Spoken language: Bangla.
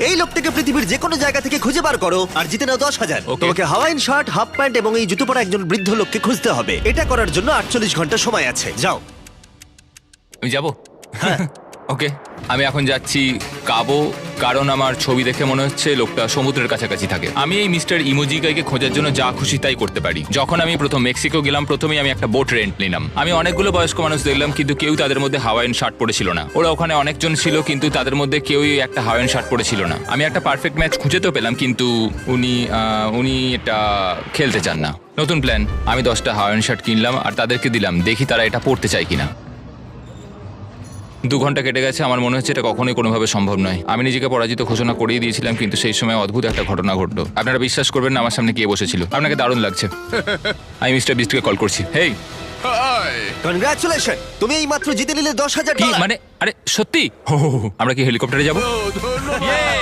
এই লোকটাকে পৃথিবীর যে কোনো জায়গা থেকে খুঁজে বার করো আর জিতে নাও 10,000। Okay. তোমাকে হাওয়াইন শার্ট, হাফ প্যান্ট এবং এই জুতো পরা একজন বৃদ্ধ লোককে খুঁজতে হবে। এটা করার জন্য 48 ঘন্টা সময় আছে। যাও। আমি যাবো ওকে আমি এখন যাচ্ছি কাবো, কারণ আমার ছবি দেখে মনে হচ্ছে লোকটা সমুদ্রের কাছাকাছি থাকে। আমি এই মিস্টার ইমোজিকাইকে খোঁজার জন্য যা খুশি তাই করতে পারি। যখন আমি প্রথম মেক্সিকো গেলাম, প্রথমেই আমি একটা বোট রেন্ট নিলাম। আমি অনেকগুলো বয়স্ক মানুষ দেখলাম, কিন্তু কেউ তাদের মধ্যে হাওয়াইন শার্ট পরেছিল না। ওরা ওখানে অনেকজন ছিল, কিন্তু তাদের মধ্যে কেউই একটা হাওয়াইন শার্ট পরেছিল না। আমি একটা পারফেক্ট ম্যাচ খুঁজে তো পেলাম, কিন্তু উনি এটা খেলতে চান না। নতুন প্ল্যান, আমি 10টা হাওয়াইন শার্ট কিনলাম আর তাদেরকে দিলাম, দেখি তারা এটা পরতে চায় কিনা। 2 ঘন্টা কেটে গেছে, আমার মনে হচ্ছে এটা কখনোই কোনোভাবে সম্ভব নয়। আমি নিজেকে পরাজিত ঘোষণা করিয়ে দিয়েছিলাম, কিন্তু সেই সময় অদ্ভুত একটা ঘটনা ঘটলো। আপনারা বিশ্বাস করবেন না, আমার সামনে কে বসেছিল। আপনাকে দারুণ লাগছে। আমি মিস্টার বিস্টকে কল করছি। হেই, কনগ্রাচুলেশন, তুমি এই মাত্র জিতে নিলে 10,000 কি ডলার। মানে? আরে সত্যি? আমরা কি হেলিকপ্টারে যাব? ও,